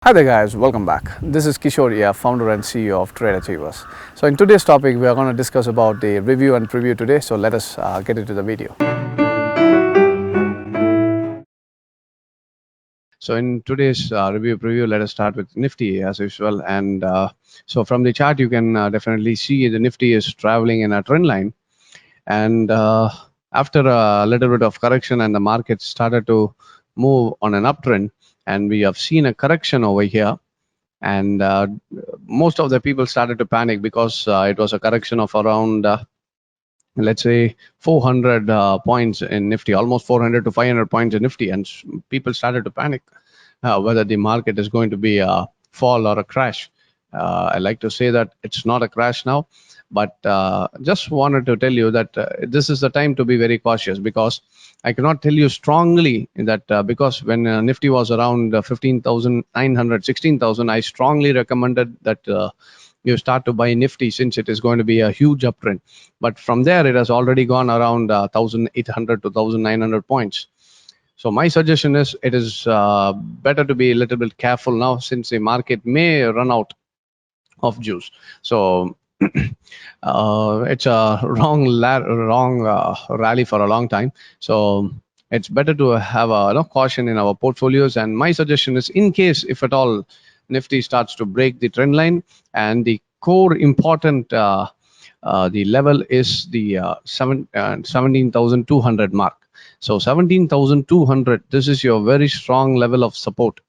Hi there guys, welcome back. This is Kishore here, founder and CEO of Trade Achievers. So in today's topic, we are going to discuss about the review and preview today. So let us get into the video. So in today's review preview, let us start with Nifty as usual. And so from the chart, you can definitely see the Nifty is traveling in a trend line. And after a little bit of correction and the market started to move on an uptrend, and we have seen a correction over here. And most of the people started to panic because it was a correction of around let's say 400 points in Nifty, almost 400 to 500 points in Nifty, and people started to panic whether the market is going to be a fall or a crash. I like to say that it's not a crash now, but just wanted to tell you that this is the time to be very cautious, because I cannot tell you strongly that because when Nifty was around 15,900, 16,000, I strongly recommended that you start to buy Nifty, since it is going to be a huge uptrend. But from there, it has already gone around 1,800 to 1,900 points. So my suggestion is it is better to be a little bit careful now, since the market may run out of juice. So it's a wrong rally for a long time. So it's better to have a caution in our portfolios. And my suggestion is, in case if at all Nifty starts to break the trend line, and the core important the level is the 17,200 mark. So 17,200, this is your very strong level of support.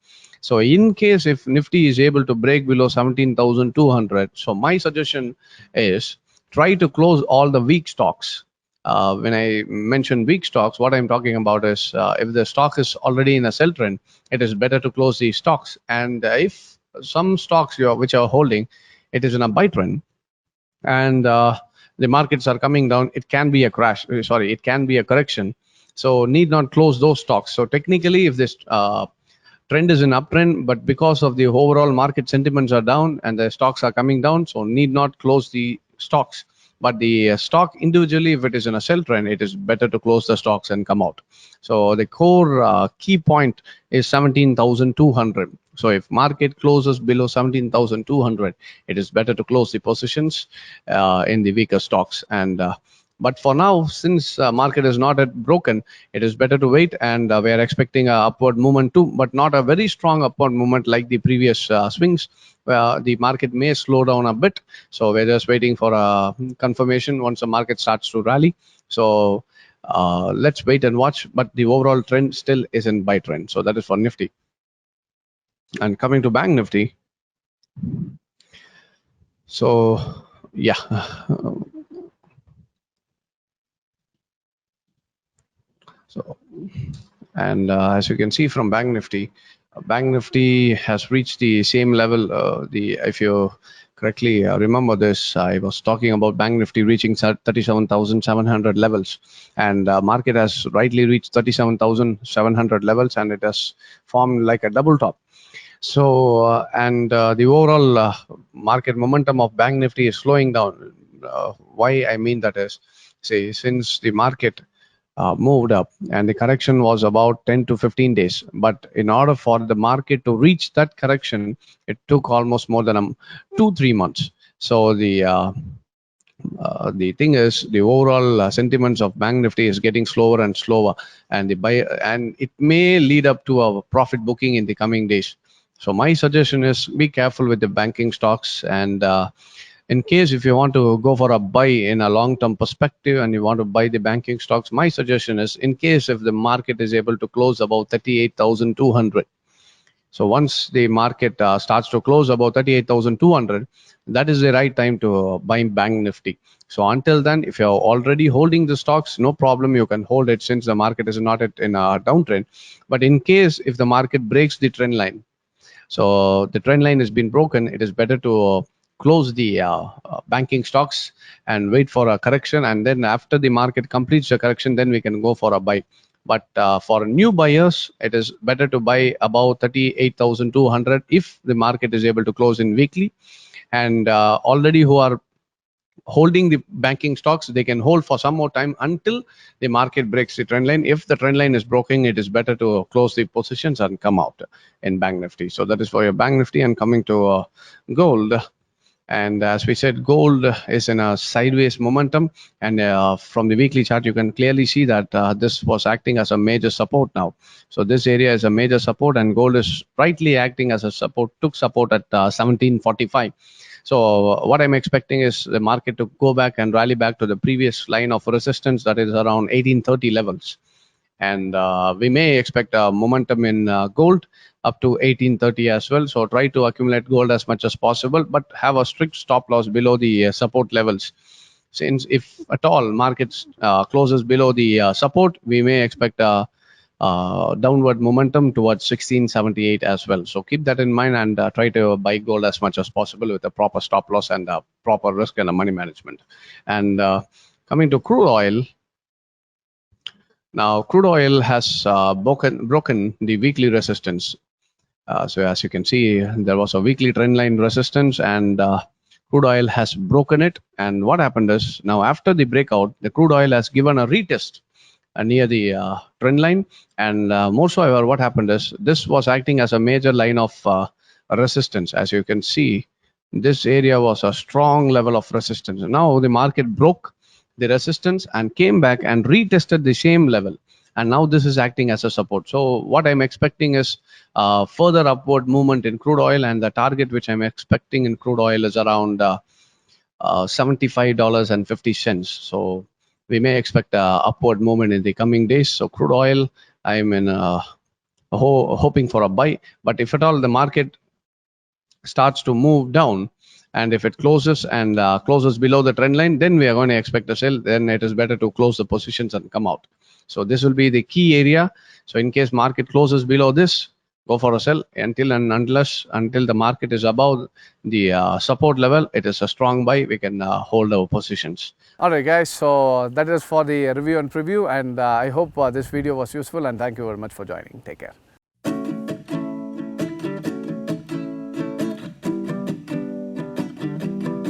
So in case if Nifty is able to break below 17,200, so my suggestion is try to close all the weak stocks. When I mention weak stocks, what I'm talking about is if the stock is already in a sell trend, it is better to close these stocks. And if some stocks which are holding, it is in a buy trend, and the markets are coming down, it can be a crash. Sorry, it can be a correction. So need not close those stocks. So technically, if this trend is an uptrend, but because of the overall market sentiments are down and the stocks are coming down, so need not close the stocks. But the stock individually, if it is in a sell trend, it is better to close the stocks and come out. So the core key point is 17,200. So if market closes below 17,200, it is better to close the positions in the weaker stocks. And but for now, since market is not yet broken, it is better to wait, and we are expecting a upward movement too, but not a very strong upward movement like the previous swings, where the market may slow down a bit. So we're just waiting for a confirmation once the market starts to rally. So let's wait and watch, but the overall trend still is in buy trend. So that is for Nifty. And coming to Bank Nifty, so yeah. So, and as you can see from Bank Nifty has reached the same level. If you correctly remember this, I was talking about Bank Nifty reaching 37,700 levels, and market has rightly reached 37,700 levels, and it has formed like a double top. So the overall market momentum of Bank Nifty is slowing down. Why I mean that is, say, since the market moved up and the correction was about 10 to 15 days, but in order for the market to reach that correction, it took almost more than 2-3 months. So the thing is, the overall sentiments of Bank Nifty is getting slower and slower, and it may lead up to a profit booking in the coming days. So my suggestion is be careful with the banking stocks, and in case if you want to go for a buy in a long-term perspective and you want to buy the banking stocks, my suggestion is, in case if the market is able to close about 38,200. So once the market starts to close about 38,200, that is the right time to buy Bank Nifty. So until then, if you're already holding the stocks, no problem, you can hold it, since the market is not in a downtrend. But in case if the market breaks the trend line, so the trend line has been broken, it is better to close the banking stocks and wait for a correction. And then after the market completes the correction, then we can go for a buy. But for new buyers, it is better to buy about 38,200 if the market is able to close in weekly. And already who are holding the banking stocks, they can hold for some more time until the market breaks the trend line. If the trend line is broken, it is better to close the positions and come out in Bank Nifty. So that is for your Bank Nifty. And coming to gold. And as we said, gold is in a sideways momentum. And from the weekly chart, you can clearly see that this was acting as a major support now. So this area is a major support, and gold is rightly acting as a support, took support at 1745. So what I'm expecting is the market to go back and rally back to the previous line of resistance, that is around 1830 levels. And we may expect a momentum in gold up to 1830 as well. So try to accumulate gold as much as possible, but have a strict stop loss below the support levels. Since if at all markets closes below the support, we may expect a downward momentum towards 1678 as well. So keep that in mind, and try to buy gold as much as possible with a proper stop loss and proper risk and money management. And coming to crude oil. Now, crude oil has broken the weekly resistance. So as you can see, there was a weekly trend line resistance, and crude oil has broken it. And what happened is, now after the breakout, the crude oil has given a retest near the trend line. And moreover, what happened is, this was acting as a major line of resistance. As you can see, this area was a strong level of resistance. Now the market broke the resistance and came back and retested the same level, and now this is acting as a support. So what I'm expecting is further upward movement in crude oil, and the target which I'm expecting in crude oil is around $75.50. So we may expect upward movement in the coming days. So crude oil, I'm in hoping for a buy. But if at all the market starts to move down, and if it closes and closes below the trend line, then we are going to expect a sell. Then it is better to close the positions and come out. So this will be the key area. So in case market closes below this, go for a sell. Until the market is above the support level, it is a strong buy. We can hold our positions. Alright guys, so that is for the review and preview, and I hope this video was useful, and thank you very much for joining. Take care.